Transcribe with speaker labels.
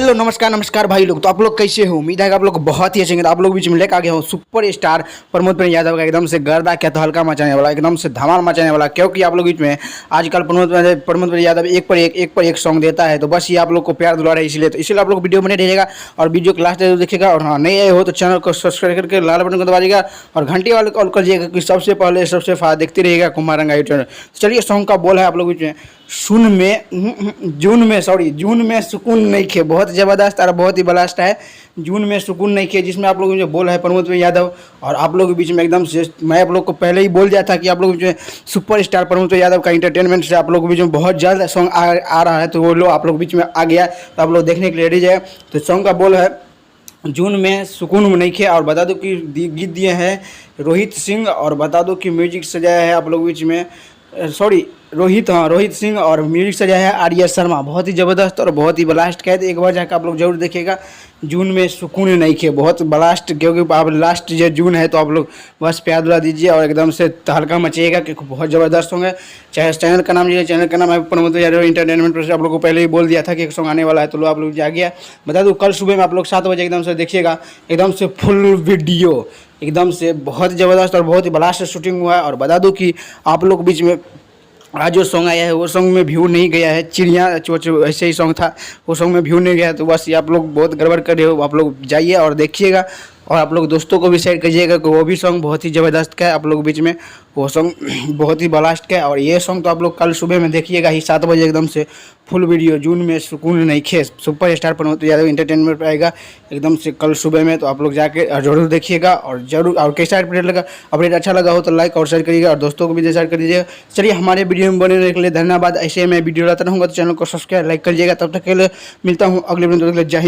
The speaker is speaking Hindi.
Speaker 1: हेलो नमस्कार नमस्कार भाई लोग। तो आप लोग कैसे हो? उम्मीद है कि आप लोग बहुत ही अच्छे हैं। तो आप लोग बीच में लेकर आ गया हूँ सुपर स्टार प्रमोद प्रेम यादव का एकदम से गर्दा क्या तो हल्का मचाने वाला, एकदम से धमाल मचाने वाला। क्योंकि आप लोग बीच में आजकल प्रमोद प्रेम यादव एक पर एक सॉन्ग देता है, तो बस ये आप लोग को प्यार दुलारा है, इसलिए आप लोग वीडियो बने रहिएगा और वीडियो को लास्ट तक देखिएगा। और हाँ, नए आए हो तो चैनल को सब्सक्राइब करके लाल बटन को दबाइएगा और घंटी वाले कॉल करिएगा कि सबसे पहले सबसे फास्ट देखते रहिएगा कुमार रंगा यूट्यूब। चलिए, सॉन्ग का बोल है आप लोग बीच में जून में सुकून नहीं खे, बहुत ज़बरदस्त और बहुत ही ब्लास्ट है। जून में सुकून नहीं खे, जिसमें आप लोगों ने जो बोला है प्रमोद प्रेम यादव। और आप लोगों के बीच में एकदम से मैं आप लोग को पहले ही बोल दिया था कि आप लोग जो सुपर स्टार प्रमोद प्रेम यादव का इंटरटेनमेंट से आप लोगों के बीच में बहुत जल्द सॉन्ग आ रहा है, तो वो लोग आप लोग बीच में आ गया, तो आप लोग देखने के लिए रेडी है। तो सॉन्ग का बोल है जून में सुकून नहीं खे। और बता दो कि गीत दिए हैं रोहित सिंह, और बता दो कि म्यूजिक सजाया है आप लोग बीच में रोहित सिंह, और म्यूजिक सजाया है आर्या शर्मा। बहुत ही ज़बरदस्त और बहुत ही ब्लास्ट का है, तो एक बार जाकर आप लोग जरूर देखिएगा। जून में सुकून नहीं खे, बहुत ब्लास्ट, क्योंकि आप लास्ट जो जून है, तो आप लोग बस प्यार दुला दीजिए और एकदम से तहलका मचेगा, क्योंकि बहुत ज़बरदस्त होंगे। चाहे चैनल का नाम, चैनल का नाम है प्रमोद यादव इंटरटेनमेंट पर। आप लोग को पहले ही बोल दिया था कि एक सॉन्ग आने वाला है, तो आप लोग जा गया। बता दूँ कल सुबह में आप लोग 7 बजे एकदम से देखिएगा, एकदम से फुल वीडियो, एकदम से बहुत ज़बरदस्त और बहुत ही ब्लास्ट शूटिंग हुआ है। और बता दूँ कि आप लोग बीच में आज जो सॉन्ग आया है वो सॉन्ग में व्यू नहीं गया है, चिड़िया चोच ऐसे ही सॉन्ग था, वो सॉन्ग में व्यू नहीं गया है। तो बस ये आप लोग बहुत गड़बड़ कर रहे हो, आप लोग जाइए और देखिएगा, और आप लोग दोस्तों को भी शेयर कीजिएगा कि वो भी सॉन्ग बहुत ही ज़बरदस्त का है। आप लोग बीच में वो सॉन्ग बहुत ही ब्लास्ट का है। और ये सॉन्ग तो आप लोग कल सुबह में देखिएगा ही 7 बजे एकदम से फुल वीडियो, जून में सुकून नहीं खे, super star Pramod Yadav entertainment पर आएगा एकदम से कल सुबह में। तो आप लोग जाके जरूर देखिएगा और जरूर, और कैसा अपडेट अच्छा लगा हो तो लाइक और शेयर करिएगा और दोस्तों को भी शेयर कर दीजिएगा। चलिए, हमारे वीडियो में बने रहने के लिए धन्यवाद। ऐसे मैं वीडियो लाता रहूँगा, तो चैनल को सब्सक्राइब लाइक करिएगा। तब तक के लिए मिलता हूँ अगले वीडियो में। जय हिंद।